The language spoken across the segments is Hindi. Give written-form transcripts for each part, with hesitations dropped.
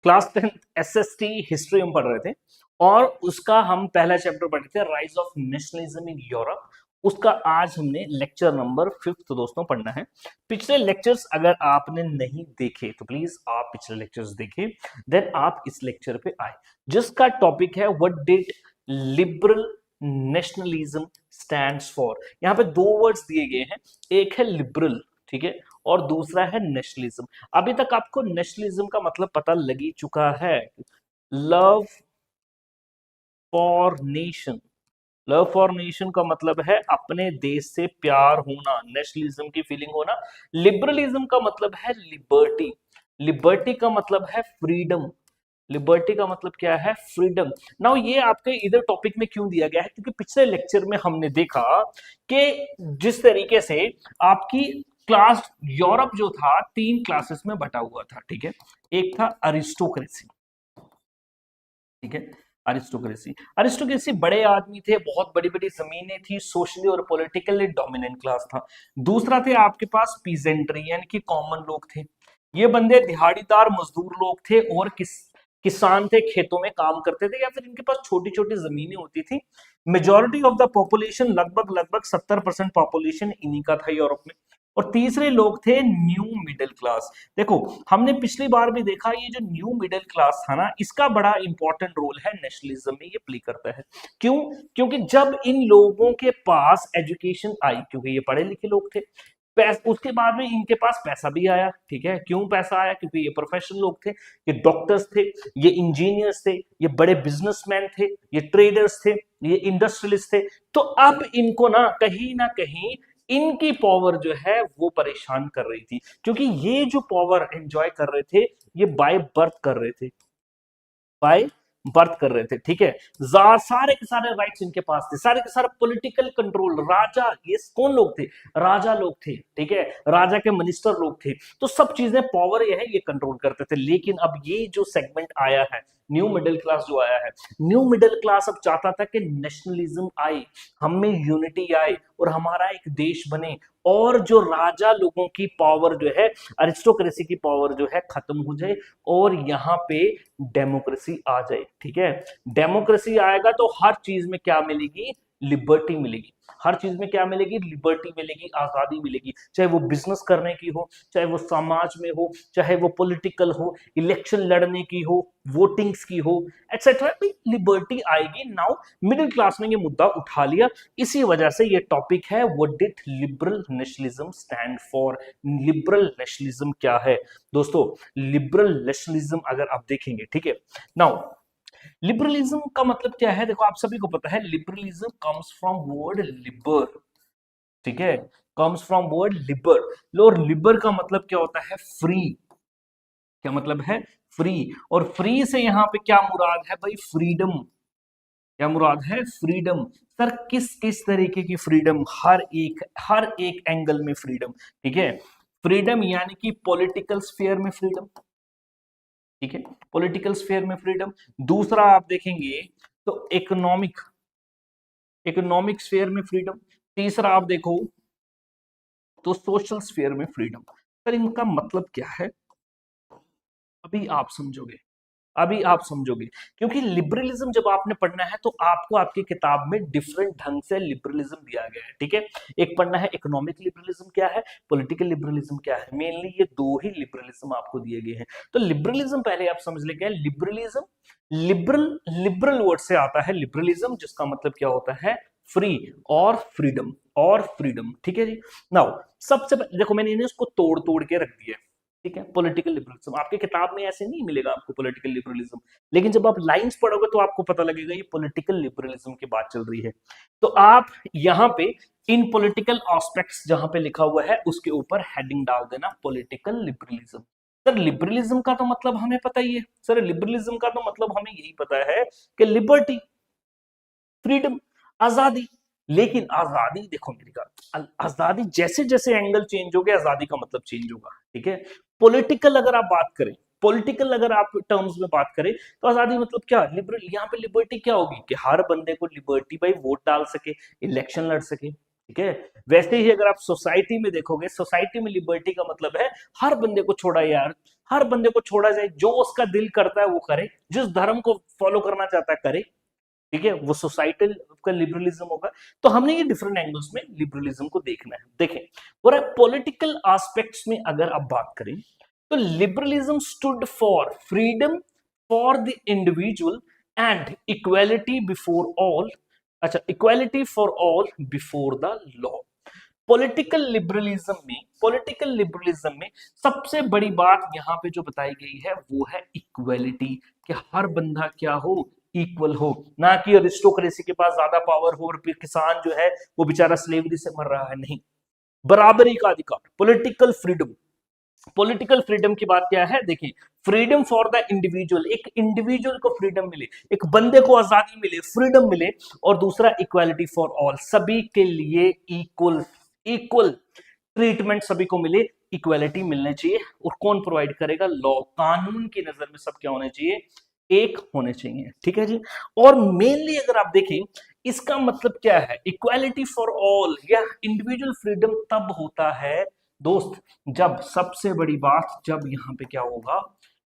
क्लास 10 एसएसटी हिस्ट्री हम पढ़ रहे थे और उसका हम पहला चैप्टर पढ़े थे rise of nationalism in Europe. उसका आज हमने लेक्चर नंबर 5 दोस्तों पढ़ना है। पिछले लेक्चर्स अगर आपने नहीं देखे तो प्लीज आप पिछले लेक्चर्स देखें, देन आप इस लेक्चर पे आए जिसका टॉपिक है what did liberal nationalism stands for. यहाँ पे दो वर्ड्स दिए गए हैं, एक है लिबरल, ठीक है, और दूसरा है नेशनलिज्म। अभी तक आपको नेशनलिज्म का मतलब पता लग ही चुका है, love for nation. Love for nation का मतलब है अपने देश से प्यार होना, नेशनलिज्म की फीलिंग होना। लिबरलिज्म का मतलब है लिबर्टी। लिबर्टी का मतलब है फ्रीडम। लिबर्टी का मतलब क्या है? फ्रीडम। नाउ ये आपके इधर टॉपिक में क्यों दिया गया है? क्योंकि पिछले लेक्चर में हमने देखा कि जिस तरीके से आपकी क्लास यूरोप जो था 3 क्लासेस में बटा हुआ था, ठीक है। एक था अरिस्टोक्रेसी, ठीक है, अरिस्टोक्रेसी। अरिस्टोक्रेसी बड़े आदमी थे, बहुत बड़ी बड़ी जमीनें थी, सोशली और पॉलिटिकली डोमिनेंट क्लास था। दूसरा थे आपके पास पीजेंट्री यानी कि कॉमन लोग थे। ये बंदे दिहाड़ीदार मजदूर लोग थे और किसान थे, खेतों में काम करते थे या फिर इनके पास छोटी छोटी जमीनें होती थी। मेजोरिटी ऑफ द पॉपुलेशन लगभग 70% पॉपुलेशन इन्हीं का था यूरोप में। और तीसरे लोग थे न्यू मिडिल क्लास। देखो हमने पिछली बार भी देखा ये जो न्यू मिडिल क्लास था ना, इसका बड़ा इंपॉर्टेंट रोल है नेशनलिज्म में, ये प्ले करता है। क्यों? क्योंकि जब इन लोगों के पास एजुकेशन आई, क्योंकि ये पढ़े लिखे लोग थे, उसके बाद में इनके पास पैसा भी आया, ठीक है। क्यों पैसा आया? क्योंकि ये प्रोफेशनल लोग थे, ये डॉक्टर्स थे, ये इंजीनियर्स थे, ये बड़े बिजनेसमैन थे, ये ट्रेडर्स थे, ये इंडस्ट्रियलिस्ट थे। तो अब इनको ना कहीं इनकी पावर जो है वो परेशान कर रही थी, क्योंकि ये जो पावर एंजॉय कर रहे थे ये बाय बर्थ कर रहे थे, बाय बर्थ कर रहे थे, ठीक है। सारे के सारे राइट्स इनके पास थे, सारे के सारे पॉलिटिकल कंट्रोल, राजा, ये कौन लोग थे? राजा लोग थे, ठीक है, राजा के मिनिस्टर लोग थे। तो सब चीजें पावर ये है, ये कंट्रोल करते थे। लेकिन अब ये जो सेगमेंट आया है, न्यू मिडिल क्लास जो आया है, न्यू मिडिल क्लास अब चाहता था कि नेशनलिज्म आए, हम में यूनिटी आए और हमारा एक देश बने, और जो राजा लोगों की पावर जो है, अरिस्टोक्रेसी की पावर जो है खत्म हो जाए और यहाँ पे डेमोक्रेसी आ जाए, ठीक है। डेमोक्रेसी आएगा तो हर चीज में क्या मिलेगी? लिबर्टी मिलेगी। हर चीज में क्या मिलेगी? लिबर्टी मिलेगी, आजादी मिलेगी। चाहे वो बिजनेस करने की हो, चाहे वो समाज में हो, चाहे वो पॉलिटिकल हो, इलेक्शन लड़ने की हो, वोटिंग्स की हो, एटसेट्रा, लिबर्टी आएगी। नाउ मिडिल क्लास ने ये मुद्दा उठा लिया, इसी वजह से ये टॉपिक है what did liberal nationalism stand for. Liberal nationalism क्या है दोस्तों? लिबरल नेशनलिज्म अगर आप देखेंगे, ठीक है। नाउ लिबरलिज्म का मतलब क्या है? देखो आप सभी को पता है liberalism comes from word Libre, ठीक है, कम्स फ्रॉम वर्ड लिबर। और लिबर का मतलब क्या होता है? फ्री। क्या मतलब है? फ्री। और फ्री से यहां पे क्या मुराद है भाई? फ्रीडम। क्या मुराद है? फ्रीडम। सर किस किस तरीके की फ्रीडम? हर एक एंगल में फ्रीडम, ठीक है। फ्रीडम यानी कि पॉलिटिकल स्फीयर में फ्रीडम, ठीक है, पॉलिटिकल स्फीयर में फ्रीडम। दूसरा आप देखेंगे तो इकोनॉमिक स्फीयर में फ्रीडम। तीसरा आप देखो तो सोशल स्फीयर में फ्रीडम। सर इनका मतलब क्या है? अभी आप समझोगे, अभी आप समझोगे, क्योंकि लिबरलिज्म जब आपने पढ़ना है तो आपको आपकी किताब में डिफरेंट ढंग से लिबरलिज्म दिया गया है, ठीक है। एक पढ़ना है इकोनॉमिक लिबरलिज्म क्या है, पॉलिटिकल लिबरलिज्म क्या है। मेनली ये दो ही लिबरलिज्म आपको दिए गए हैं। तो लिबरलिज्म पहले आप समझ लेंगे। लिबरलिज्म, लिबरल, लिबरल वर्ड से आता है लिबरलिज्म, जिसका मतलब क्या होता है? फ्री और फ्रीडम, और फ्रीडम, ठीक है जी। नाउ सबसे देखो मैंने इन्हें इसको तोड़ तोड़ के रख दिया, ठीक है। पॉलिटिकल लिबरलिज्म आपके किताब में ऐसे नहीं मिलेगा आपको पॉलिटिकल लिबरलिज्म, लेकिन जब आप लाइंस पढ़ोगे तो आपको पता लगेगा ये पॉलिटिकल लिबरलिज्म की बात चल रही है। तो आप यहाँ पे इन पॉलिटिकल एस्पेक्ट्स जहां पे लिखा हुआ है उसके ऊपर हेडिंग डाल देना पॉलिटिकल लिबरलिज्म। सर लिबरलिज्म का तो मतलब हमें पता ही है, सर लिबरलिज्म का तो मतलब हमें यही पता है कि लिबर्टी, फ्रीडम, आजादी। लेकिन आजादी देखो मेरी बात, आजादी जैसे जैसे एंगल चेंज हो गया आजादी का मतलब चेंज होगा, ठीक है। पॉलिटिकल अगर आप बात करें, पॉलिटिकल अगर आप टर्म्स में बात करें तो आजादी मतलब क्या? लिबरल। यहाँ पे लिबर्टी क्या होगी कि हर बंदे को लिबर्टी भाई वोट डाल सके, इलेक्शन लड़ सके, ठीक है। वैसे ही अगर आप सोसाइटी में देखोगे, सोसाइटी में लिबर्टी का मतलब है हर बंदे को छोड़ा यार, हर बंदे को छोड़ा जाए, जो उसका दिल करता है वो करे, जिस धर्म को फॉलो करना चाहता है करे, ठीक है, वो सोसाइटल का लिबरलिज्म होगा। तो हमने ये डिफरेंट एंगल्स में लिबरलिज्म को देखना है। देखें, और पॉलिटिकल एस्पेक्ट्स में अगर आप बात करें तो liberalism stood for freedom for the individual and equality before all, अच्छा, equality for all before the law. Political liberalism में सबसे बड़ी बात यहाँ पे जो बताई गई है वो है इक्वालिटी, कि हर बंदा क्या हो, इक्वल हो, ना कि अरिस्टोक्रेसी के पास ज्यादा पावर हो और फिर किसान जो है वो बेचारा स्लेवरी से मर रहा है, नहीं, बराबरी का अधिकार, पॉलिटिकल फ्रीडम। पॉलिटिकल फ्रीडम की बात क्या है, देखिए, फ्रीडम फॉर द इंडिविजुअल, एक इंडिविजुअल को फ्रीडम मिले, एक बंदे को आजादी मिले, फ्रीडम मिले, और दूसरा इक्वालिटी फॉर ऑल, सभी के लिए इक्वल, इक्वल ट्रीटमेंट सभी को मिले, इक्वालिटी मिलने चाहिए। और कौन प्रोवाइड करेगा, लॉ, कानून की नजर में सब क्या होने चाहिए, एक होने चाहिए, ठीक है जी। और मेनली अगर आप देखें इसका मतलब क्या है, इक्वालिटी फॉर ऑल या इंडिविजुअल फ्रीडम तब होता है दोस्त जब, सबसे बड़ी बात, जब यहां पे क्या होगा,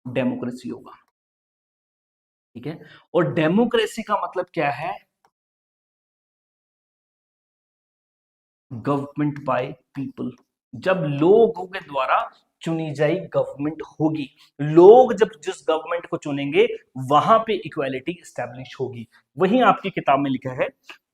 डेमोक्रेसी होगा, ठीक है। और डेमोक्रेसी का मतलब क्या है, गवर्नमेंट बाय पीपल, जब लोगों के द्वारा चुनी जाई गवर्नमेंट होगी, लोग जब जिस गवर्नमेंट को चुनेंगे वहां पे इक्वालिटी स्टैब्लिश होगी। वहीं आपकी किताब में लिखा है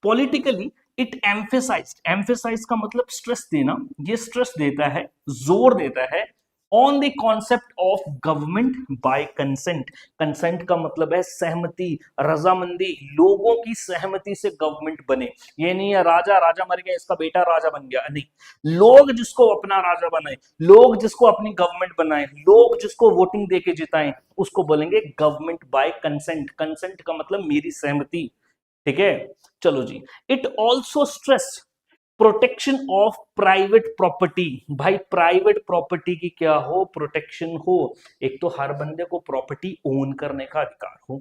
पॉलिटिकली इट एम्फेसाइज का मतलब स्ट्रेस देना, ये स्ट्रेस देता है, जोर देता है on the concept of government by consent. Consent का मतलब है सहमति, रजामंदी, लोगों की सहमति से गवर्नमेंट बने। ये नहीं है राजा, राजा मर गया इसका बेटा राजा बन गया, नहीं, लोग जिसको अपना राजा बनाए, लोग जिसको अपनी गवर्नमेंट बनाए, लोग जिसको वोटिंग देके जिताएं, उसको बोलेंगे गवर्नमेंट बाय कंसेंट। कंसेंट का मतलब मेरी सहमति, ठीक है। चलो जी, it also stress protection of private property, भाई प्राइवेट प्रॉपर्टी की क्या हो, प्रोटेक्शन हो। एक तो हर बंदे को प्रॉपर्टी ओन करने का अधिकार हो,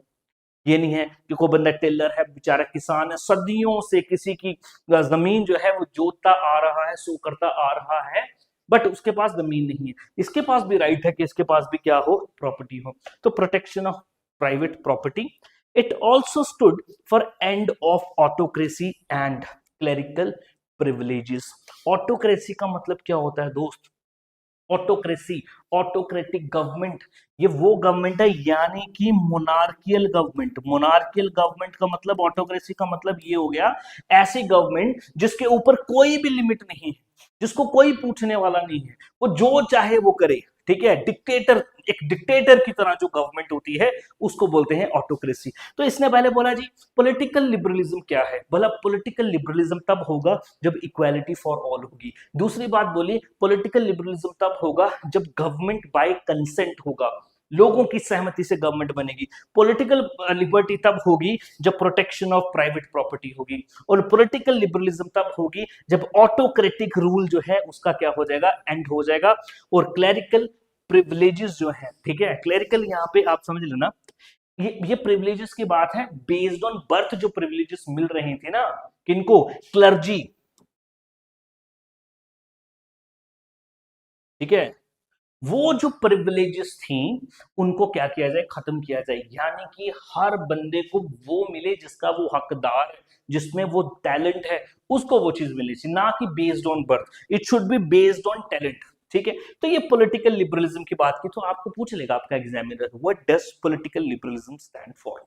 ये नहीं है कि कोई बंदा टेलर है, बेचारा किसान है, सदियों से किसी की जमीन जो है वो जोतता आ रहा है, सो करता आ रहा है, बट उसके पास जमीन नहीं है, इसके पास भी राइट है कि इसके पास भी क्या हो, प्रॉपर्टी हो। तो protection of private property. It also stood for end of autocracy and clerical privileges. Autocracy का मतलब क्या होता है दोस्त, ऑटोक्रेसी, ऑटोक्रेटिक गवर्नमेंट, ये वो गवर्नमेंट है यानी कि मोनार्कियल गवर्नमेंट। मोनार्कियल गवर्नमेंट का मतलब, ऑटोक्रेसी का मतलब ये हो गया ऐसी गवर्नमेंट जिसके ऊपर कोई भी लिमिट नहीं है, जिसको कोई पूछने वाला नहीं है, वो जो चाहे वो करे, ठीक है। डिक्टेटर, एक डिक्टेटर की तरह जो गवर्नमेंट होती है उसको बोलते हैं ऑटोक्रेसी। तो इसने पहले बोला जी पॉलिटिकल लिबरलिज्म क्या है, बोला पॉलिटिकल लिबरलिज्म तब होगा जब इक्वालिटी फॉर ऑल होगी। दूसरी बात बोली पॉलिटिकल लिबरलिज्म तब होगा जब गवर्नमेंट बाय कंसेंट होगा, लोगों की सहमति से गवर्नमेंट बनेगी। पॉलिटिकल लिबर्टी तब होगी जब प्रोटेक्शन ऑफ प्राइवेट प्रॉपर्टी होगी, और पॉलिटिकल लिबरलिज्म तब होगी जब ऑटोक्रेटिक रूल जो है उसका क्या हो जाएगा, एंड हो जाएगा। और क्लरिकल प्रिविलेजेस जो है, ठीक है, क्लरिकल यहाँ पे आप समझ लेना, ये प्रिविलेजेस की बात है, बेस्ड ऑन बर्थ जो प्रिविलेजेस मिल रहे थे ना, किनको, क्लर्जी, ठीक है, वो जो प्रिविलेजेस थी उनको क्या किया जाए, खत्म किया जाए, यानी कि हर बंदे को वो मिले जिसका वो हकदार है, जिसमें वो टैलेंट है, उसको वो चीज मिले, ना कि based on birth, it should be based on talent, ठीक है। तो ये पॉलिटिकल लिबरलिज्म की बात की, तो आपको पूछ लेगा आपका examiner, what does political liberalism stand for,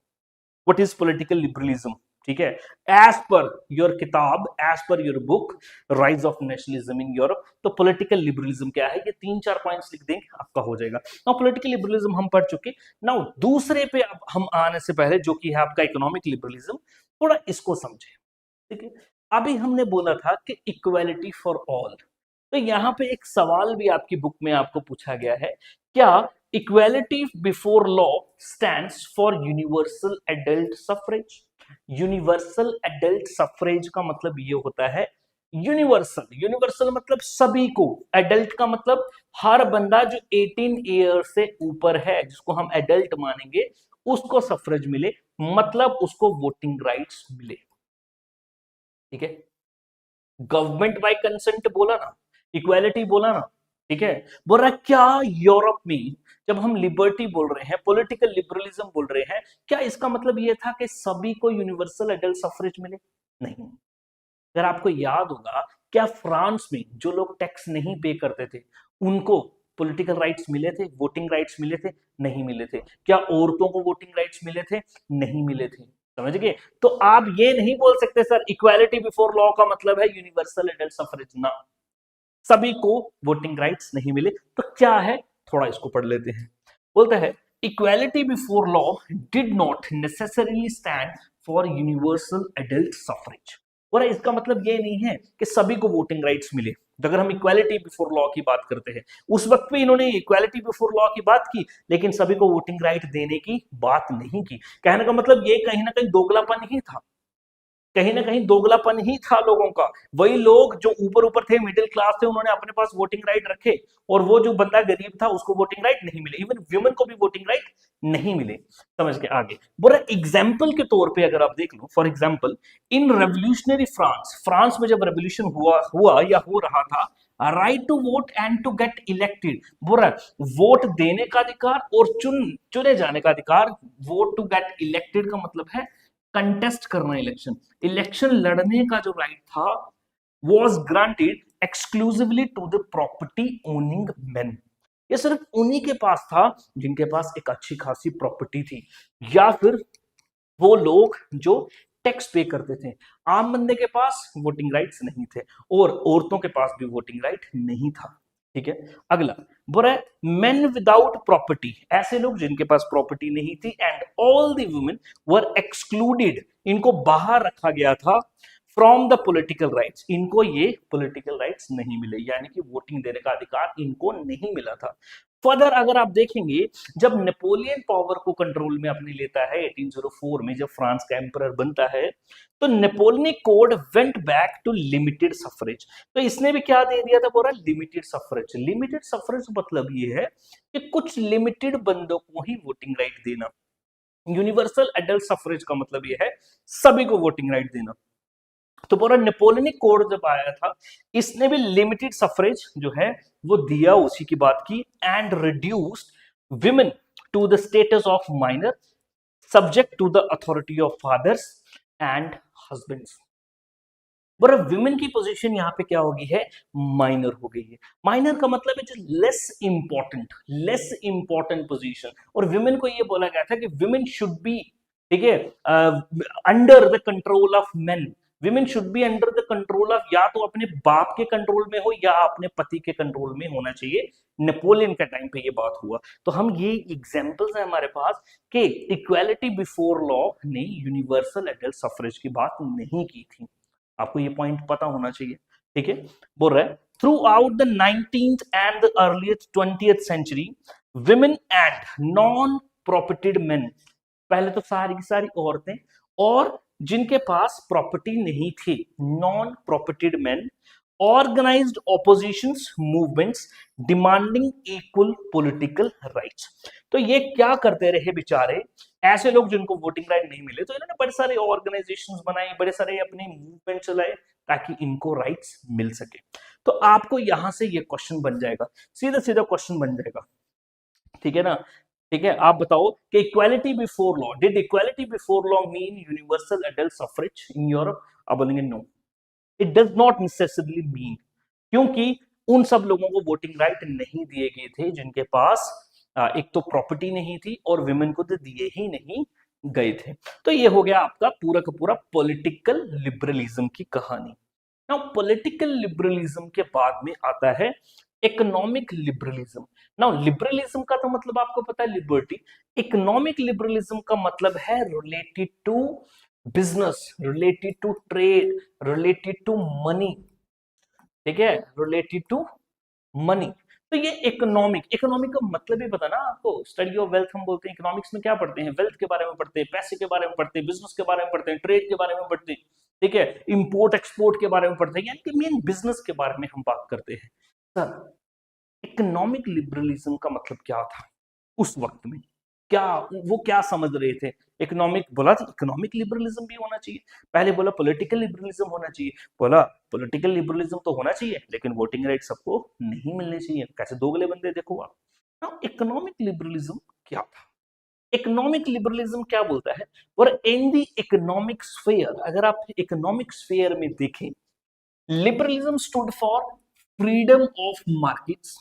what is political liberalism, ठीक है। एज पर योर किताब, as per your book rise of nationalism in Europe, तो पॉलिटिकल लिबरलिज्म क्या है, ये 3-4 पॉइंट्स लिख देंगे आपका हो जाएगा। नाउ पॉलिटिकल लिबरलिज्म हम पढ़ चुके, नाउ दूसरे पे अब हम आने से पहले जो कि है आपका इकोनॉमिक लिबरलिज्म, थोड़ा इसको समझे, ठीक है। अभी हमने बोला था कि इक्वालिटी फॉर ऑल, तो यहां पे एक सवाल भी आपकी बुक में आपको पूछा गया है, क्या equality before law stands for universal adult suffrage. Universal adult suffrage का मतलब ये होता है, यूनिवर्सल, यूनिवर्सल मतलब सभी को, एडल्ट का मतलब हर बंदा जो 18 ईयर से ऊपर है, जिसको हम एडल्ट मानेंगे, उसको सफरेज मिले, मतलब उसको वोटिंग राइट्स मिले, ठीक है। गवर्नमेंट बाय कंसेंट बोला ना, इक्वालिटी बोला ना, ठीक है। बोल रहा है क्या यूरोप में जब हम लिबर्टी बोल रहे हैं, पॉलिटिकल लिबरलिज्म बोल रहे हैं, क्या इसका मतलब ये था कि सभी को यूनिवर्सल एडल्ट सफरेज मिले? नहीं। अगर आपको याद होगा, क्या फ्रांस में जो लोग टैक्स नहीं पे करते थे उनको पॉलिटिकल राइट्स मिले थे, वोटिंग राइट्स मिले थे? नहीं मिले थे। क्या औरतों को वोटिंग राइट्स मिले थे? नहीं मिले थे। समझ गए? तो आप ये नहीं बोल सकते सर इक्वालिटी बिफोर लॉ का मतलब है यूनिवर्सल एडल्ट सफरेज ना, सभी को वोटिंग राइट्स नहीं मिले। तो क्या है, थोड़ा इसको पढ़ लेते हैं। बोलता है equality before law did not necessarily stand for universal adult suffrage. और इसका मतलब ये नहीं है कि सभी को वोटिंग राइट्स मिले। तो अगर हम इक्वालिटी बिफोर लॉ की बात करते हैं, उस वक्त भी इन्होंने इक्वालिटी बिफोर लॉ की बात की, लेकिन सभी को वोटिंग राइट देने की बात नहीं की। कहने का मतलब ये कहीं ना कहीं दोगलापन ही था, कहीं ना कहीं दोगलापन ही था लोगों का। वही लोग जो ऊपर ऊपर थे, मिडिल क्लास थे, उन्होंने अपने पास वोटिंग राइट रखे, और वो जो बंदा गरीब था उसको वोटिंग राइट नहीं मिले। इवन वुमेन को भी वोटिंग राइट नहीं मिले। समझ के आगे बोला एग्जाम्पल के तौर पे अगर आप देख लो, for example in revolutionary France, France में जब रेवोल्यूशन हुआ हुआ या हो रहा था, right to vote and to get elected, बोला वोट देने का अधिकार और चुने जाने का अधिकार। वोट टू गेट इलेक्टेड का मतलब है कंटेस्ट करना, इलेक्शन, इलेक्शन लड़ने का जो राइट था was granted exclusively to the property owning man. ये सिर्फ उन्हीं के पास था जिनके पास एक अच्छी खासी प्रॉपर्टी थी, या फिर वो लोग जो टैक्स पे करते थे। आम बंदे के पास वोटिंग राइट्स नहीं थे, और औरतों के पास भी वोटिंग राइट नहीं था। ठीक है, अगला बोला है मेन विदाउट प्रॉपर्टी, ऐसे लोग जिनके पास प्रॉपर्टी नहीं थी, and all the women were excluded, इनको बाहर रखा गया था फ्रॉम द पॉलिटिकल राइट्स, इनको ये पॉलिटिकल राइट्स नहीं मिले, यानी कि वोटिंग देने का अधिकार इनको नहीं मिला था। फर्दर अगर आप देखेंगे, जब नेपोलियन पावर को कंट्रोल में अपने लेता है 1804 में, जब फ्रांस का एम्परर बनता है, तो Napoleon code went back to limited suffrage. तो इसने भी क्या दे दिया था, बोला लिमिटेड सफरेज। लिमिटेड सफरेज मतलब ये है कि कुछ लिमिटेड बंदों को ही वोटिंग राइट देना। यूनिवर्सल एडल्ट सफरेज का मतलब ये है सभी को वोटिंग राइट देना। तो पूरा नेपोलियनिक कोड जब आया था, इसने भी लिमिटेड सफरेज जो है वो दिया, उसी की बात की, and reduced women to the status of minor subject to the authority of fathers and husbands. But women की पोजीशन यहाँ पे क्या हो गई है, माइनर हो गई है। माइनर का मतलब है लेस इंपॉर्टेंट पोजीशन। और विमेन को ये बोला गया था कि विमेन शुड बी, ठीक है, under the control of main. Women should be under the control of, या तो अपने बाप के कंट्रोल में हो या अपने पति के कंट्रोल में होना चाहिए। नेपोलियन के टाइम पे ये बात हुआ। तो हम ये एग्जांपल्स है हमारे पास कि इक्वालिटी बिफोर लॉ ने यूनिवर्सल एडल्ट सफरेज की बात नहीं की थी। आपको ये पॉइंट पता होना चाहिए। ठीक है, बोल रहा है throughout the 19th and the earliest 20th century women and non propertied men, पहले तो सारी की सारी औरतें और जिनके पास प्रॉपर्टी नहीं थी, non propertied men, organised oppositions movements demanding equal political rights. तो ये क्या करते रहे बेचारे, ऐसे लोग जिनको वोटिंग राइट नहीं मिले, तो इन्होंने बड़े सारे ऑर्गेनाइजेशंस बनाए, बड़े सारे अपने मूवमेंट चलाए ताकि इनको राइट्स मिल सके। तो आपको यहां से ये क्वेश्चन बन जाएगा, सीधा सीधा क्वेश्चन बन जाएगा। ठीक है ना, ठीक है, आप बताओ कि equality before law, did equality before law mean universal adult suffrage in Europe? आप बोलेंगे no, it does not necessarily mean, क्योंकि उन सब लोगों को वोटिंग राइट नहीं दिए गए थे जिनके पास एक तो प्रॉपर्टी नहीं थी और विमेन को तो दिए ही नहीं गए थे। तो ये हो गया आपका पूरा का पूरा पॉलिटिकल लिबरलिज्म की कहानी। नाउ पॉलिटिकल लिबरलिज्म के बाद में आता है इकोनॉमिक लिबरलिज्म। नाउ लिबरलिज्म का तो मतलब आपको पता है लिबर्टी। इकोनॉमिक लिबरलिज्म का मतलब है related to business, related to trade, related to money. ठीक है, रिलेटेड टू मनी। तो ये इकोनॉमिक का मतलब ही पता ना आपको, स्टडी ऑफ वेल्थ हम बोलते हैं। इकोनॉमिक्स में क्या पढ़ते हैं, वेल्थ के बारे में पढ़ते हैं, पैसे के बारे में पढ़ते हैं, बिजनेस के बारे में पढ़ते हैं, ट्रेड के बारे में पढ़ते हैं, ठीक है, इंपोर्ट एक्सपोर्ट के बारे में पढ़ते हैं, यानी कि मेन बिजनेस के बारे में हम बात करते हैं। सर इकोनॉमिक लिबरलिज्म का मतलब क्या था उस वक्त में, क्या वो क्या समझ रहे थे? इकोनॉमिक बोला था, इकोनॉमिक लिबरलिज्म भी होना चाहिए। पहले बोला पॉलिटिकल लिबरलिज्म होना चाहिए, बोला पॉलिटिकल लिबरलिज्म तो होना चाहिए लेकिन वोटिंग राइट सबको नहीं मिलने चाहिए। कैसे दोगले बंदे, देखो आप। नाउ इकोनॉमिक लिबरलिज्म क्या था? इकोनॉमिक लिबरलिज्म क्या बोलता है? और इन द इकोनॉमिक स्फीयर, अगर आप इकोनॉमिक स्फीयर में देखें, liberalism stood for freedom of markets,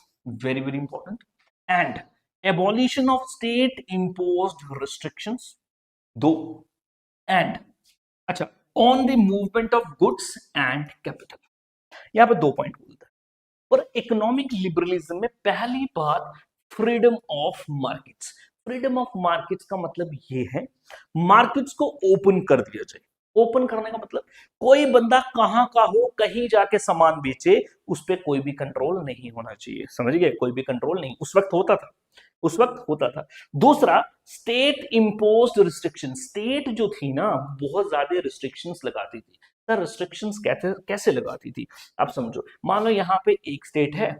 very very important, and abolition of state imposed restrictions, दो, and अच्छा, on the movement of goods and capital। यहां पे दो पॉइंट बोलता है। और इकोनॉमिक लिबरलिज्म में पहली बात freedom of markets. Freedom of markets का मतलब ये है मार्केट्स को ओपन कर दिया जाए। ओपन करने का मतलब कोई बंदा कहां का हो कहीं जाके सामान बेचे, उस पर कोई भी कंट्रोल नहीं होना चाहिए। समझ गए? कोई भी कंट्रोल नहीं उस वक्त होता था, उस वक्त होता था। दूसरा, स्टेट इम्पोज्ड रिस्ट्रिक्शन। स्टेट जो थी ना बहुत ज्यादा रिस्ट्रिक्शंस लगाती थी। सर रिस्ट्रिक्शंस कैसे कैसे लगाती थी? आप समझो, मान लो यहाँ पे एक स्टेट है,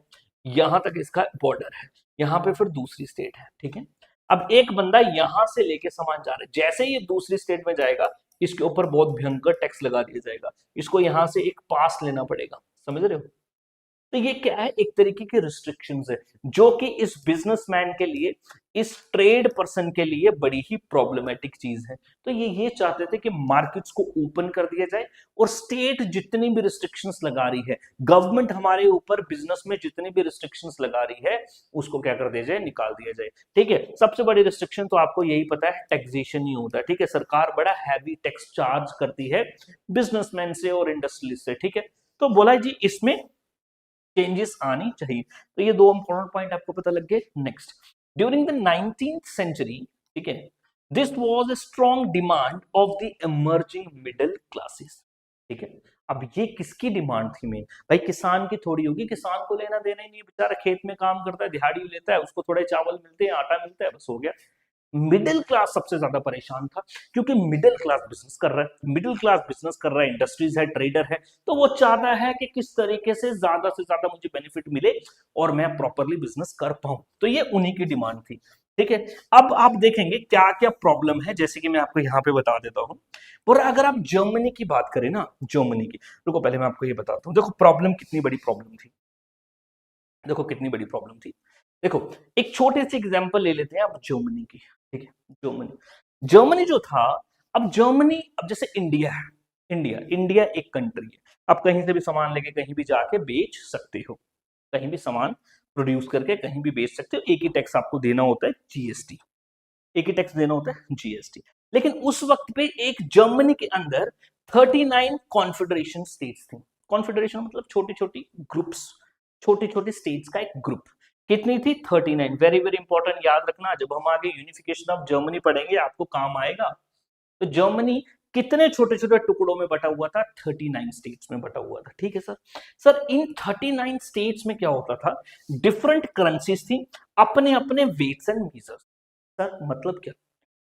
यहां तक इसका बॉर्डर है, यहाँ पे फिर दूसरी स्टेट है, ठीक है। अब एक बंदा यहां से लेके सामान जा रहा है, जैसे ही दूसरी स्टेट में जाएगा इसके ऊपर बहुत भयंकर टैक्स लगा दिया जाएगा, इसको यहां से एक पास लेना पड़ेगा। समझ रहे हो? तो ये क्या है? एक तरीके की रिस्ट्रिक्शंस है जो कि इस बिजनेसमैन के लिए, इस ट्रेड पर्सन के लिए बड़ी ही प्रॉब्लमेटिक चीज है। तो ये चाहते थे कि मार्केट्स को ओपन कर दिया जाए और स्टेट जितनी भी रिस्ट्रिक्शंस लगा रही है, गवर्नमेंट हमारे ऊपर बिजनेस में जितनी भी रिस्ट्रिक्शंस लगा रही है, उसको क्या कर दिया जाए? निकाल दिया जाए। ठीक है, सबसे बड़ी रिस्ट्रिक्शन तो आपको यही पता है, टैक्सेशन ही होता है। ठीक है, सरकार बड़ा हैवी टैक्स चार्ज करती है बिजनेसमैन से और इंडस्ट्रीज से। ठीक है, तो बोला जी इसमें चेंजेस आनी चाहिए। तो ये दो इंपॉर्टेंट पॉइंट आपको पता लग गए। Next, during the 19th century, ठीक है, this was a strong demand of the emerging middle classes. ठीक है, अब ये किसकी डिमांड थी मेन? भाई किसान की थोड़ी होगी, किसान को लेना देना ही नहीं, बेचारा खेत में काम करता है, दिहाड़ी लेता है, उसको थोड़े चावल मिलते हैं, आटा मिलता है, बस हो गया। मिडिल क्लास सबसे ज्यादा परेशान था क्योंकि मिडिल क्लास बिजनेस कर रहा है, मिडिल क्लास बिजनेस कर रहा है, इंडस्ट्रीज है, ट्रेडर है, तो वो चाहता है कि किस तरीके से ज्यादा मुझे बेनिफिट मिले और मैं प्रॉपरली बिजनेस कर पाऊं। तो ये उन्हीं की डिमांड थी। ठीक है, अब आप देखेंगे क्या क्या प्रॉब्लम है, जैसे कि मैं आपको यहाँ पे बता देता हूँ। और अगर आप जर्मनी की बात करें ना, जर्मनी की, रुको पहले मैं आपको ये बताता हूँ। देखो प्रॉब्लम कितनी बड़ी प्रॉब्लम थी, देखो कितनी बड़ी प्रॉब्लम थी। देखो एक छोटे से एग्जांपल ले लेते हैं आप जर्मनी की। ठीक है, जर्मनी, जर्मनी जो था, अब जर्मनी, अब जैसे इंडिया है, इंडिया इंडिया एक कंट्री है, आप कहीं से भी सामान लेके कहीं भी जाके बेच सकते हो, कहीं भी सामान प्रोड्यूस करके कहीं भी बेच सकते हो। एक ही टैक्स आपको देना होता है, जीएसटी, एक ही टैक्स देना होता है, जीएसटी। लेकिन उस वक्त पे एक जर्मनी के अंदर 39 कॉन्फेडरेशन स्टेट्स थी। कॉन्फेडरेशन मतलब छोटी छोटी ग्रुप्स, छोटी छोटी स्टेट्स का एक ग्रुप। कितनी थी? 39। वेरी वेरी इंपॉर्टेंट, याद रखना, जब हम आगे यूनिफिकेशन ऑफ जर्मनी पढ़ेंगे आपको काम आएगा। तो जर्मनी कितने छोटे छोटे टुकड़ों में बटा हुआ था? 39 स्टेट्स में बटा हुआ था। ठीक है सर। सर इन 39 स्टेट्स में क्या होता था? डिफरेंट करेंसीज थी, अपने अपने वेट्स एंड मीजर्स। सर मतलब क्या?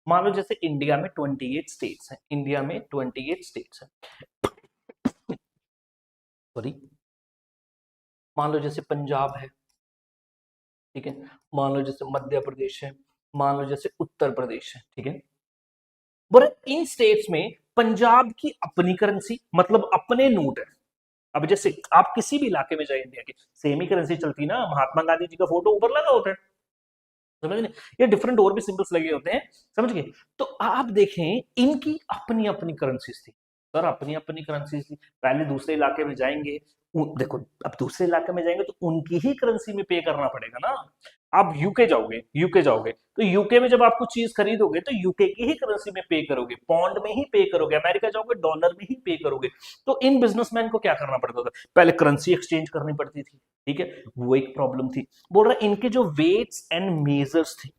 मान लो जैसे इंडिया में 28 स्टेट्स हैं, इंडिया में 28 स्टेट्स हैं, सॉरी, मान लो जैसे पंजाब है, ठीक है, मान लो जैसे मध्य प्रदेश है, मान लो जैसे उत्तर प्रदेश है, ठीक है। पर इन स्टेट्स में पंजाब की अपनी करेंसी, मतलब अपने नोट है। अब जैसे आप किसी भी इलाके में जाए इंडिया के, सेम ही करेंसी चलती ना, महात्मा गांधी जी का फोटो ऊपर लगा होता है, समझ गए? ये डिफरेंट और भी सिंबल्स लगे होते हैं, समझ गए? तो आप देखें इनकी अपनी अपनी करेंसीज थी। सर अपनी अपनी करेंसीज थी, पहले दूसरे इलाके में जाएंगे, देखो अब दूसरे इलाके में जाएंगे तो उनकी ही करेंसी में पे करना पड़ेगा ना। आप यूके जाओगे, यूके जाओगे तो यूके में जब आप कुछ चीज खरीदोगे तो यूके की ही करेंसी में पे करोगे, पौंड में ही पे करोगे, अमेरिका जाओगे डॉलर में ही पे करोगे। तो इन बिजनेसमैन को क्या करना पड़ता था? पहले करेंसी एक्सचेंज करनी पड़ती थी। ठीक है, वो एक प्रॉब्लम थी। बोल रहा इनके जो वेट्स एंड मेजर्स थे,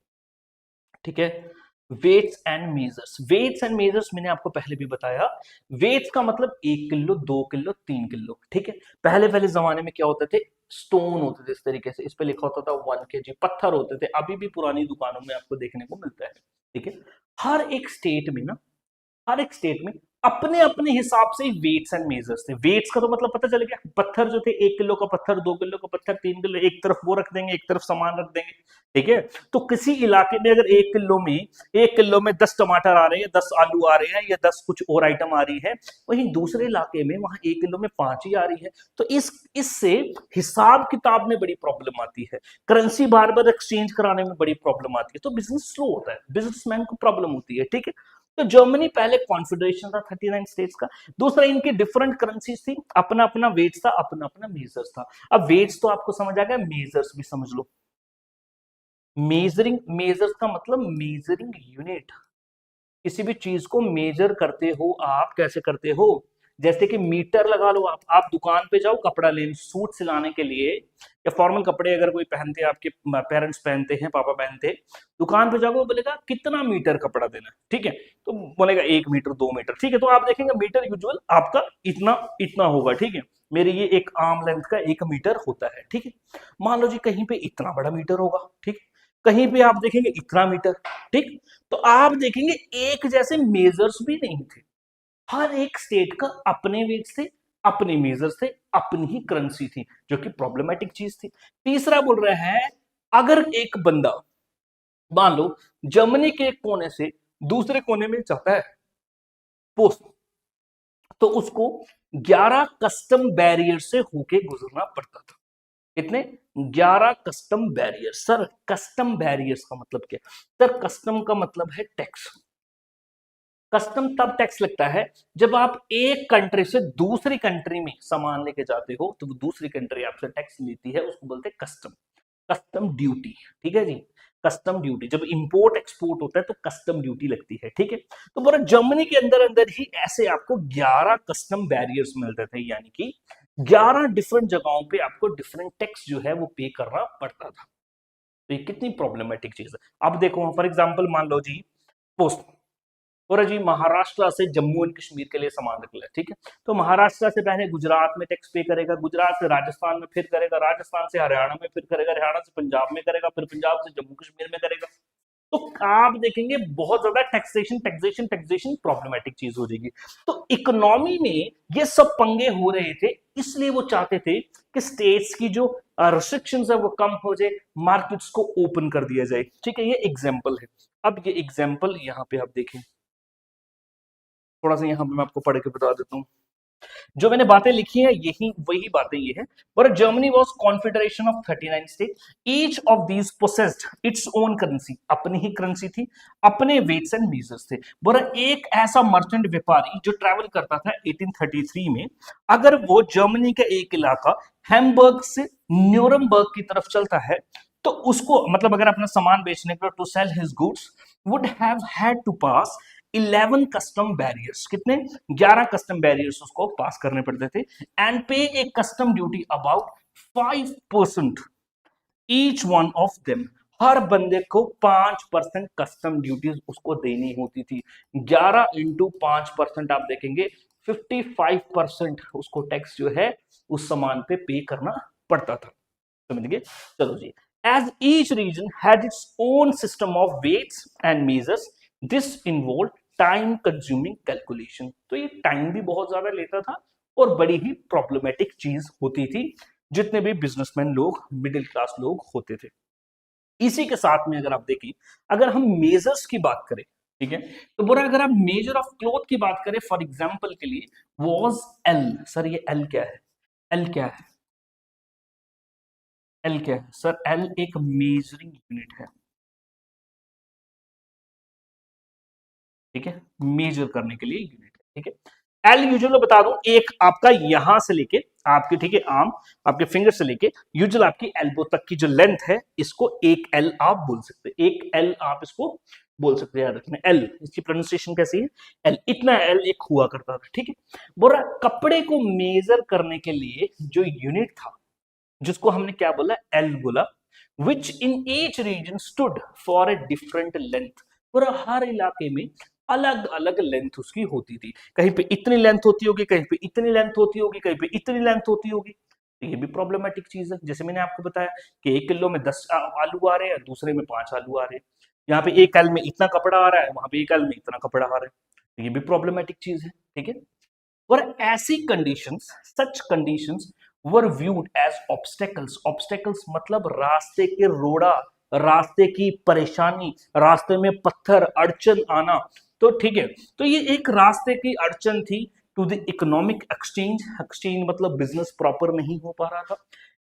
ठीक है, weights and measures, weights and measures मैंने आपको पहले भी बताया। वेट्स का मतलब 1 किलो, 2 किलो, 3 किलो। ठीक है, पहले पहले जमाने में क्या होते थे? स्टोन होते थे इस तरीके से, इस पे लिखा होता था 1 kg, पत्थर होते थे, अभी भी पुरानी दुकानों में आपको देखने को मिलता है। ठीक है, हर एक स्टेट में ना, हर एक स्टेट में अपने अपने हिसाब से वेट्स एंड मेजर्स थे। वेट्स का तो मतलब पता चल गया, पत्थर जो थे 1 किलो का पत्थर, 2 किलो का पत्थर, 3 किलो, एक तरफ वो रख देंगे, एक तरफ सामान रख देंगे, ठीक है। तो किसी इलाके में अगर 1 किलो में 10 टमाटर आ रहे हैं, 10 आलू आ रहे हैं, या 10 कुछ और आइटम आ रही है, वहीं दूसरे इलाके में वहां 1 किलो में 5 ही आ रही है। तो इससे हिसाब किताब में बड़ी प्रॉब्लम आती है, करेंसी बार बार एक्सचेंज कराने में बड़ी प्रॉब्लम आती है, तो बिजनेस स्लो होता है, बिजनेसमैन को प्रॉब्लम होती है, ठीक है। तो जर्मनी पहले कॉन्फेडरेशन था 39 स्टेट्स का। दूसरा, इनकी डिफरेंट करेंसीज थी, अपना अपना वेट्स था, अपना अपना मेजर्स था। अब वेट्स तो आपको समझ आ गया, मेजर्स भी समझ लो। मेजरिंग, मेजर्स का मतलब मेजरिंग यूनिट, किसी भी चीज को मेजर करते हो आप, कैसे करते हो, जैसे कि मीटर लगा लो। आप दुकान पे जाओ कपड़ा लेने, सूट सिलाने के लिए, या फॉर्मल कपड़े अगर कोई पहनते हैं, आपके पेरेंट्स पहनते हैं, पापा पहनते हैं, दुकान पे जाओगे, वो बोलेगा कितना मीटर कपड़ा देना है, ठीक है। तो बोलेगा 1 मीटर 2 मीटर, ठीक है। तो आप देखेंगे मीटर यूजुअल आपका इतना इतना होगा, ठीक है। मेरी ये एक आर्म लेंथ का 1 मीटर होता है, ठीक है। मान लो जी कहीं पे इतना बड़ा मीटर होगा, ठीक, कहीं पे आप देखेंगे इतना मीटर, ठीक। तो आप देखेंगे एक जैसे मेजर्स भी नहीं थे, हर एक स्टेट का अपने वेट्स थे, अपने मेजर्स थे, अपनी ही करेंसी थी, जो कि प्रॉब्लमेटिक चीज थी। तीसरा बोल रहे हैं, अगर एक बंदा मान लो जर्मनी के एक कोने से दूसरे कोने में जाता है पोस्ट, तो उसको 11 कस्टम बैरियर से होके गुजरना पड़ता था। कितने? 11 custom barrier. Sir custom barriers का मतलब क्या? सर कस्टम का मतलब है टैक्स। कस्टम तब टैक्स लगता है जब आप एक कंट्री से दूसरी कंट्री में सामान लेके जाते हो, तो वो दूसरी कंट्री आपसे टैक्स लेती है, उसको बोलते हैं कस्टम, कस्टम ड्यूटी, ठीक है जी। कस्टम ड्यूटी, जब इंपोर्ट एक्सपोर्ट होता है तो कस्टम ड्यूटी लगती है, ठीक है। तो पूरा जर्मनी के अंदर अंदर ही ऐसे आपको 11 कस्टम बैरियर्स मिलते थे, यानी कि 11 डिफरेंट जगहों पे आपको डिफरेंट टैक्स जो है वो पे करना पड़ता था। तो ये कितनी प्रॉब्लमेटिक चीज है। अब देखो फॉर एग्जाम्पल मान लो जी पोस्ट, और जी महाराष्ट्र से जम्मू एंड कश्मीर के लिए सामान निकला है, ठीक है। तो महाराष्ट्र से पहले गुजरात में टैक्स पे करेगा, गुजरात से राजस्थान में फिर करेगा, राजस्थान से हरियाणा में फिर करेगा, हरियाणा से पंजाब में करेगा, फिर पंजाब से जम्मू कश्मीर में करेगा। तो आप देखेंगे बहुत ज्यादा टैक्सेशन टैक्सेशन टैक्सेशन प्रॉब्लमेटिक चीज हो जाएगी। तो इकोनॉमी में ये सब पंगे हो रहे थे, इसलिए वो चाहते थे कि स्टेट्स की जो रिस्ट्रिक्शंस है वो कम हो जाए, मार्केट्स को ओपन कर दिया जाए, ठीक है। ये एग्जाम्पल है। अब ये एग्जाम्पल यहाँ पे आप देखें, थोड़ा सा यहाँ पे मैं आपको पढ़ के बता देता हूँ। जो मैंने बातें लिखी हैं यही वही बातें ये है। पर Germany was confederation of 39 state, each of these possessed its own currency, अपनी ही करेंसी थी, अपने वेट्स एंड मेजर्स थे। बोला एक ऐसा मर्चेंट व्यापारी जो ट्रैवल करता था 1833 में, अगर वो जर्मनी का एक इलाका हैम्बर्ग से न्यूरमबर्ग की तरफ चलता है, तो उसको मतलब अगर अपना सामान बेचने के लिए to sell his goods would have had to pass 11 custom barriers. कितने? 11 कस्टम बैरियर्स उसको पास करने पड़ते थे, and pay a custom duty about 5% each one of them. हर बंदे को 5% कस्टम ड्यूटी उसको देनी होती थी। 11 इंटू 5% आप देखेंगे 55% उसको टैक्स जो है उस सामान पे करना पड़ता था। समझ गए? चलो जी। As each region had its own system of weights and measures, this involve time consuming calculation. तो ये टाइम भी बहुत ज्यादा लेता था और बड़ी ही प्रॉब्लमेटिक चीज होती थी जितने भी बिजनेसमैन लोग, मिडिल क्लास लोग होते थे। इसी के साथ में अगर आप देखें, अगर हम मेजर्स की बात करें, ठीक है, तो बोला अगर आप मेजर ऑफ क्लॉथ की बात करें फॉर एग्जांपल के लिए, वॉज एल। सर ये एल क्या है? एल क्या है? एल क्या है सर? एल एक मेजरिंग यूनिट है, ठीक है, मेजर करने के लिए यूनिट है, ठीक है। एल यूजुअल बता दूं, एक आपका यहां से लेके आपके, ठीक है, आर्म आपके फिंगर से लेके यूजुअल आपकी एल्बो तक की जो लेंथ है, इसको एक एल आप बोल सकते हैं, एक एल आप इसको बोल सकते हैं। याद रखना एल, इसकी प्रोनाउंसिएशन कैसी है? एल। इतना एल एक हुआ करता था, ठीक है। बोला कपड़े को मेजर करने के लिए जो यूनिट था, जिसको हमने क्या बोला? एल बोला, which in each region stood for a different length. पूरा हर इलाके में अलग अलग लेंथ उसकी होती थी, कहीं पे इतनी लेंथ होती होगी, कहीं पे इतनी लेंथ होती होगी, कहीं पे इतनी लेंथ होती होगी। तो ये भी प्रॉब्लमेटिक चीज है। जैसे मैंने आपको बताया कि 1 किलो में 10 आलू आ रहे हैं, दूसरे में 5 आलू आ रहे हैं, यहाँ पे एक एल में इतना कपड़ा आ रहा है, वहां पे एक एल में इतना कपड़ा आ रहा है। ये भी प्रॉब्लमेटिक चीज है, ठीक है। और ऐसी conditions, such conditions were viewed as obstacles. Obstacles मतलब रास्ते के रोड़ा, रास्ते की परेशानी, रास्ते में पत्थर अड़चन आना। तो ठीक है, तो ये एक रास्ते की अड़चन थी to the economic exchange. Exchange मतलब बिजनेस प्रॉपर नहीं हो पा रहा था,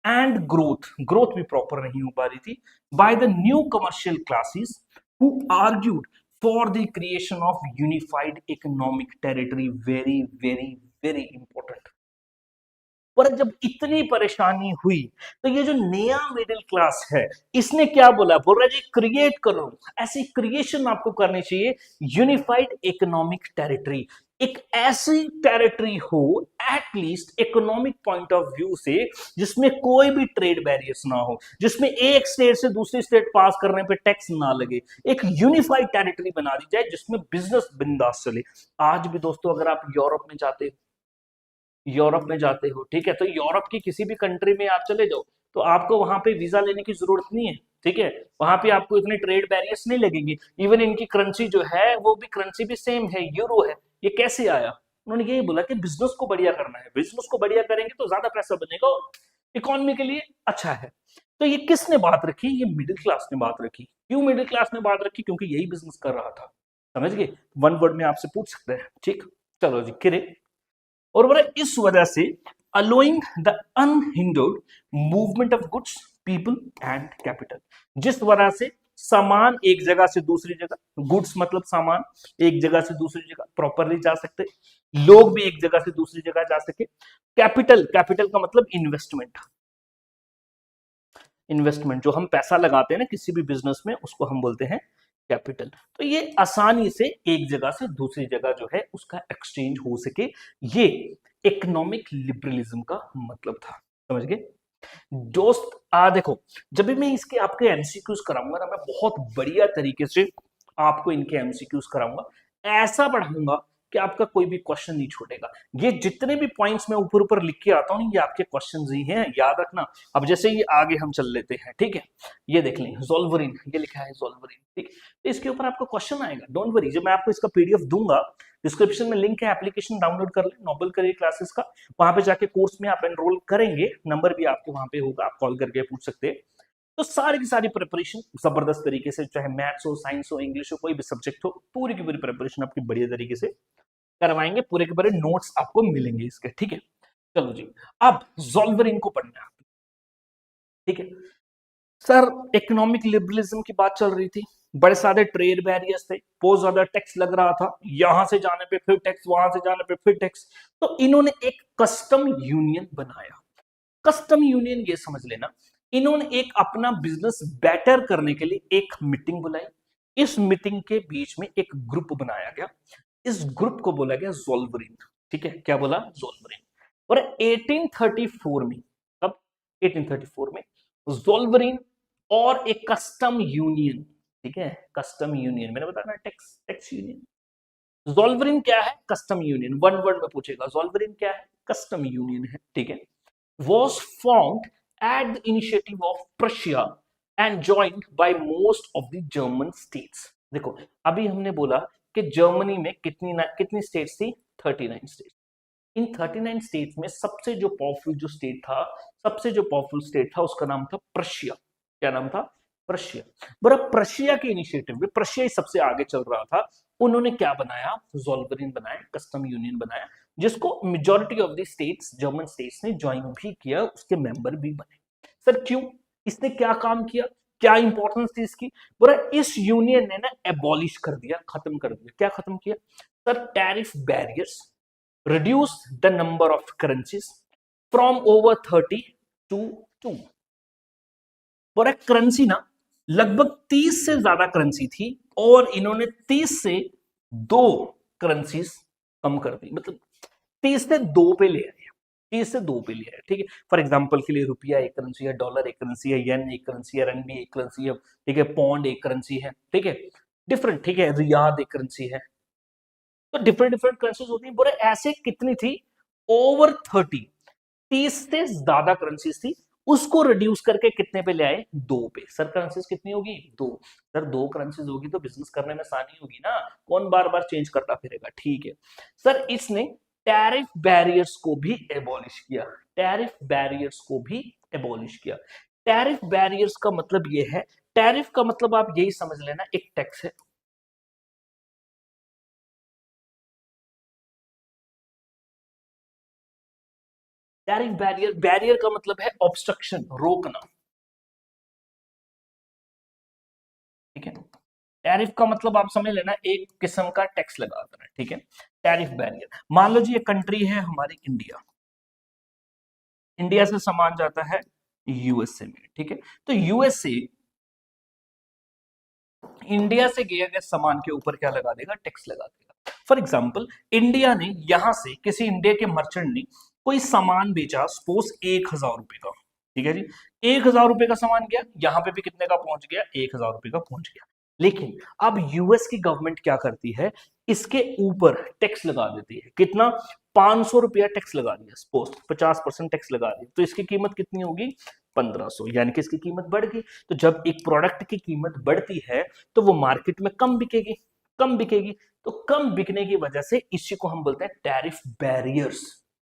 एंड ग्रोथ, ग्रोथ भी प्रॉपर नहीं हो पा रही थी by the new commercial classes who argued for the creation of unified economic territory. Very very very important. पर जब इतनी परेशानी हुई तो ये जो नया मिडिल क्लास है इसने क्या बोला, बोल रहा है जी क्रिएट करो, ऐसी क्रिएशन आपको करनी चाहिए, यूनिफाइड इकोनॉमिक टेरिटरी। एक ऐसी टेरिटरी हो at least economic point of view से जिसमें कोई भी ट्रेड बैरियर्स ना हो, जिसमें एक स्टेट से दूसरी स्टेट पास करने पे टैक्स ना लगे, एक यूनिफाइड टेरिटरी बना दी जाए जिसमें बिजनेस बिंदास चले। आज भी दोस्तों अगर आप यूरोप में जाते हो, यूरोप में जाते हो, ठीक है, तो यूरोप की किसी भी कंट्री में आप चले जाओ तो आपको वहां पे वीजा लेने की जरूरत नहीं है, ठीक है। वहां पे आपको इतने ट्रेड बैरियर्स नहीं लगेंगे। इवन इनकी करेंसी जो है वो भी करेंसी भी सेम है, यूरो है। ये कैसे आया? उन्होंने यही बोला कि बिजनेस को बढ़िया करना है, बिजनेस को बढ़िया करेंगे तो ज्यादा पैसा बनेगा और इकोनॉमी के लिए अच्छा है। तो ये किसने बात रखी? ये मिडिल क्लास ने बात रखी। क्यों मिडिल क्लास ने बात रखी? क्योंकि यही बिजनेस कर रहा था। समझ गए? वन वर्ड में आपसे पूछ सकते हैं, ठीक। चलो जी, किरे। और बोले इस वजह से allowing the unhindered movement of goods, people and capital. जिस वजह से सामान एक जगह से दूसरी जगह, गुड्स मतलब सामान, एक जगह से दूसरी जगह प्रॉपरली जा सकते, लोग भी एक जगह से दूसरी जगह जा सके। कैपिटल, कैपिटल का मतलब इन्वेस्टमेंट। इन्वेस्टमेंट जो हम पैसा लगाते हैं ना किसी भी बिजनेस में, उसको हम बोलते हैं कैपिटल। तो ये आसानी से एक जगह से दूसरी जगह जो है उसका एक्सचेंज हो सके, ये इकोनॉमिक लिबरलिज्म का मतलब था। समझ गए दोस्त? देखो, जब भी मैं इसके आपके एमसीक्यूज कराऊंगा ना, मैं बहुत बढ़िया तरीके से आपको इनके एमसीक्यूज कराऊंगा, ऐसा पढ़ाऊंगा कि आपका कोई भी क्वेश्चन नहीं छूटेगा। ये जितने भी पॉइंट्स मैं ऊपर ऊपर लिख के आता हूँ ये आपके क्वेश्चन ही हैं, याद रखना। अब जैसे ये आगे हम चल लेते हैं, ठीक है। ये देख लें, जोल्वरिन, ये लिखा है जोल्वरिन, ठीक। तो इसके ऊपर आपको क्वेश्चन आएगा, डोंट वरी। जब मैं आपको इसका पीडीएफ दूंगा, डिस्क्रिप्शन में लिंक है, एप्लीकेशन डाउनलोड कर ले, नोबल करियर क्लासेस का। वहां पे जाके कोर्स में आप एनरोल करेंगे, नंबर भी आपके वहां पे होगा, आप कॉल करके पूछ सकते हैं। तो सारी की सारी प्रिपरेशन जबरदस्त तरीके से, चाहे मैथ्स हो, साइंस हो, इंग्लिश हो, कोई भी सब्जेक्ट हो, पूरी की पूरी प्रिपरेशन आपकी बढ़िया तरीके से करवाएंगे। पूरे के पूरे नोट्स आपको मिलेंगे इसके, ठीक है। चलो जी, अब जोल्वरिन को पढ़ना है, ठीक है। सर, इकोनॉमिक लिबरलिज्म की बात चल रही थी, बड़े सारे ट्रेड बैरियर्स थे, बहुत ज्यादा टैक्स लग रहा था, यहां से जाने पे फिर टैक्स, वहां से जाने पे फिर टैक्स। तो इन्होंने एक कस्टम यूनियन बनाया। कस्टम यूनियन, ये समझ लेना, इन्होंने एक अपना बिजनेस बेटर करने के लिए एक मीटिंग बुलाई। इस मीटिंग के बीच में एक ग्रुप बनाया गया, इस ग्रुप को बोला गया जोल्वरिन, ठीक है। क्या बोला? जोल्वरिन। और 1834 में, कब? 1834 में जोल्वरिन और एक कस्टम यूनियन, ठीक है, कस्टम यूनियन, मैंने बताया ना, टैक्स टैक्स यूनियन। जोल्वरिन क्या है? Custom union. वन वर्ड में पूछेगा, जोल्वरिन क्या है? कस्टम यूनियन है, ठीक है। was formed at the initiative of Prussia and joined by most of the German states। देखो, अभी हमने बोला कि जर्मनी में कितनी स्टेट्स थी? 39 स्टेट्स। इन 39 स्टेट्स में सबसे जो पावरफुल जो स्टेट था, सबसे जो पावरफुल स्टेट था, उसका नाम था प्रशिया। क्या नाम था? प्रशिया। बड़ा प्रशिया के इनिशिएटिव में, प्रशिया ही सबसे आगे चल रहा था, उन्होंने क्या बनाया? जोल्वरिन बनाया, कस्टम यूनियन बनाया, जिसको majority of the states, German states ने ज्वाइन भी किया, उसके मेंबर भी बने। सर क्यों? इसने क्या काम किया? क्या इंपॉर्टेंस थी इसकी? बोला इस यूनियन ने ना एबॉलिश कर दिया, खत्म कर दिया। क्या खत्म किया? Sir, tariff barriers, reduce the number of currencies from over 30 to 2। और एक करेंसी ना, लगभग 30 से ज्यादा करेंसी थी और इन्होंने 30 से 2 करेंसीज कम कर दी, मतलब 30 से 2 पे ले आए, 30 से 2 पे ले आए, ठीक है। फॉर एग्जांपल के लिए रुपया एक करेंसी है, डॉलर एक करेंसी है, येन एक करेंसी है, रनबी एक करेंसी है, ठीक है, पौंड एक करेंसी है, ठीक है, डिफरेंट, ठीक है, रियाद एक करेंसी है। तो डिफरेंट डिफरेंट करेंसीज होती है। बोले ऐसे कितनी थी? ओवर 30, 30 से ज्यादा करेंसीज थी, उसको रिड्यूस करके कितने पे ले आए, 2 पे। सर करेंसीज कितनी होगी, 2। सर 2 करेंसीज होगी तो बिजनेस करने में आसानी होगी ना, कौन बार बार चेंज करता फिरेगा, ठीक है। सर इसने टैरिफ बैरियर्स को भी एबॉलिश किया, टैरिफ बैरियर्स को भी एबॉलिश किया। टैरिफ बैरियर्स का मतलब ये है, टैरिफ का मतलब आप यही समझ लेना, एक टैक्स है। टैरिफ बैरियर, बैरियर का मतलब है ऑब्स्ट्रक्शन, रोकना, ठीक है। टैरिफ का मतलब आप समझ लेना एक किस्म का टैक्स लगा देना, ठीक है। टैरिफ बैरियर, मान लो जी ये कंट्री है हमारी इंडिया, इंडिया से सामान जाता है यूएसए में, ठीक है। तो यूएसए इंडिया से गए गए सामान के ऊपर क्या लगा देगा, टैक्स लगा देगा। फॉर एग्जाम्पल इंडिया ने यहां से, किसी इंडिया के मर्चेंट ने कोई सामान बेचा, सपोज 1,000 रुपए का, ठीक है जी। 1,000 रुपए का सामान गया, यहां पे भी कितने का पहुंच गया, 1,000 रुपए का पहुंच गया। लेकिन अब यूएस की गवर्नमेंट क्या करती है, इसके ऊपर टैक्स लगा देती है, कितना, 500 रुपया टैक्स लगा दिया, सपोज 50% टैक्स लगा दिया, तो इसकी कीमत कितनी होगी, 1,500, यानी कि इसकी कीमत बढ़ गई। तो जब एक प्रोडक्ट की कीमत बढ़ती है तो वो मार्केट में कम बिकेगी, कम बिकेगी, तो कम बिकने की वजह से इसी को हम बोलते हैं टैरिफ बैरियर्स।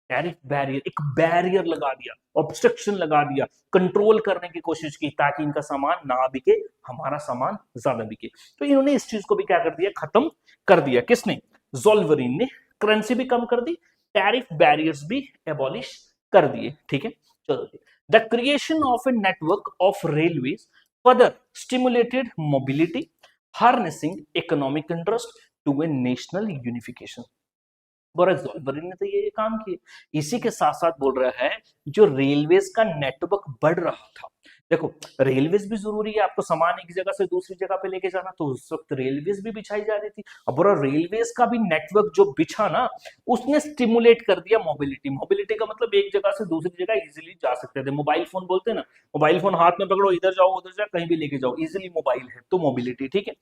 टैरिफ बैरियर, एक बैरियर लगा दिया, ऑब्स्ट्रक्शन लगा दिया, कंट्रोल करने की कोशिश की ताकि इनका सामान ना बिके, हमारा सामान ज्यादा बिके। तो इन्होंने इस चीज को भी क्या कर दिया, खत्म कर दिया। किसने, ज़ोल्वरिन ने। करेंसी भी कम कर दी, टैरिफ बैरियर्स भी एबॉलिश कर दिए, ठीक है। चलो, the creation of a network of railways further stimulated mobility, harnessing economic interest to a national unification. ने तो ये काम किए। इसी के साथ साथ बोल रहा है जो रेलवेज का नेटवर्क बढ़ रहा था, देखो रेलवेज भी जरूरी है, आपको सामान एक जगह से दूसरी जगह पे लेके जाना, तो उस वक्त रेलवेज भी बिछाई जा रही थी। अब बोला रेलवेज का भी नेटवर्क जो बिछा ना, उसने स्टिमुलेट कर दिया मोबिलिटी। मोबिलिटी का मतलब एक जगह से दूसरी जगह इजीली जा सकते थे। मोबाइल फोन बोलते हैं ना, मोबाइल फोन हाथ में पकड़ो, इधर जाओ उधर जाओ, कहीं भी लेके जाओ, इजिली मोबाइल है, तो मोबिलिटी, ठीक है।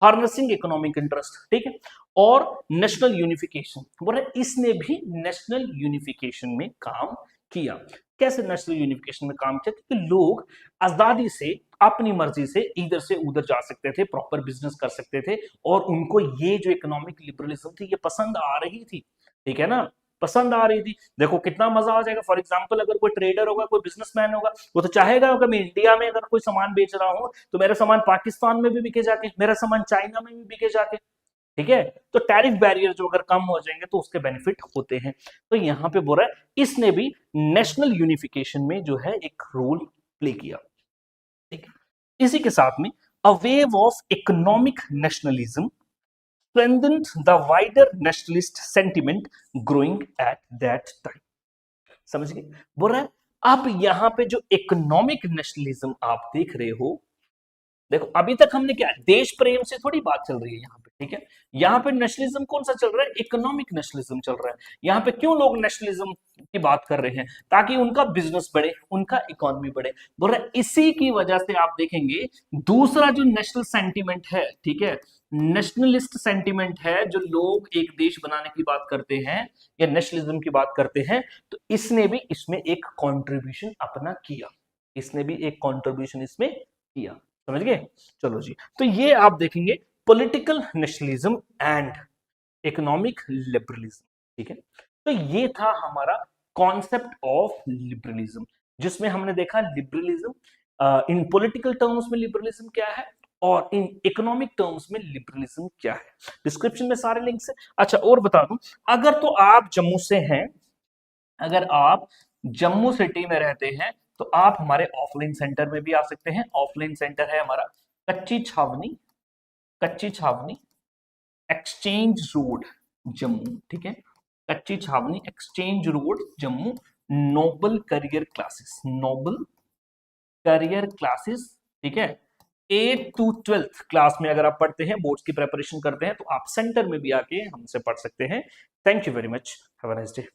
हार्नेसिंग इकोनॉमिक इंटरेस्ट, ठीक है। और नेशनल यूनिफिकेशन, बोला इसने भी नेशनल यूनिफिकेशन में काम किया। कैसे नेशनल यूनिफिकेशन में काम किया, क्योंकि लोग आजादी से अपनी मर्जी से इधर से उधर जा सकते थे, प्रॉपर बिजनेस कर सकते थे, और उनको ये जो इकोनॉमिक लिबरलिज्म थी ये पसंद आ रही थी, ठीक है ना, पसंद आ रही थी। देखो कितना मजा आ जाएगा। फॉर एग्जांपल अगर कोई ट्रेडर होगा, कोई बिजनेसमैन होगा, वो तो चाहेगा कि मैं इंडिया में अगर कोई सामान बेच रहा हूं तो मेरा सामान पाकिस्तान में भी बिके जाके, मेरा सामान चाइना में भी बिके जाके, ठीक है। तो टैरिफ बैरियर जो अगर कम हो जाएंगे तो उसके बेनिफिट होते हैं। तो यहां पे बोल रहा है इसने भी नेशनल यूनिफिकेशन में जो है एक रोल प्ले किया, ठीक है। इसी के साथ में a wave of economic nationalism strengthened the wider nationalist sentiment growing at that time। समझ गए, बोल रहा है अब यहां पे जो इकोनॉमिक नेशनलिज्म आप देख रहे हो, देखो अभी तक हमने क्या, देश प्रेम से थोड़ी बात चल रही है यहाँ पे, ठीक है। यहाँ पे नेशनलिज्म कौन सा चल रहा है, इकोनॉमिक नेशनलिज्म चल रहा है। यहाँ पे क्यों लोग नेशनलिज्म की बात कर रहे हैं, ताकि उनका बिजनेस बढ़े, उनका इकोनॉमी बढ़े। बोल रहे इसी की वजह से आप देखेंगे दूसरा जो नेशनल सेंटीमेंट है, ठीक है, नेशनलिस्ट सेंटीमेंट है, जो लोग एक देश बनाने की बात करते हैं या नेशनलिज्म की बात करते हैं, तो इसने भी इसमें एक कॉन्ट्रीब्यूशन अपना किया, इसने भी एक कॉन्ट्रीब्यूशन इसमें किया, समझ गए। चलो जी, तो ये आप देखेंगे political nationalism and economic liberalism, ठीक है। तो ये था हमारा कॉन्सेप्ट ऑफ लिबरलिज्म, जिसमें हमने देखा लिबरलिज्म इन पॉलिटिकल टर्म्स में लिबरलिज्म क्या है और इन इकोनॉमिक टर्म्स में लिबरलिज्म क्या है। डिस्क्रिप्शन में सारे लिंक्स है। अच्छा और बता दूं, अगर तो आप जम्मू से हैं, अगर आप जम्मू सिटी में रहते हैं तो आप हमारे ऑफलाइन सेंटर में भी आ सकते हैं। ऑफलाइन सेंटर है हमारा कच्ची छावनी, कच्ची छावनी एक्सचेंज रोड जम्मू, ठीक है। Kachi Chhawni exchange road Jammu, noble career classes, noble career classes, ठीक है। 8 to 12th क्लास में अगर आप पढ़ते हैं, बोर्ड्स की प्रिपरेशन करते हैं, तो आप सेंटर में भी आके हमसे पढ़ सकते हैं। Thank you very much, have a nice day.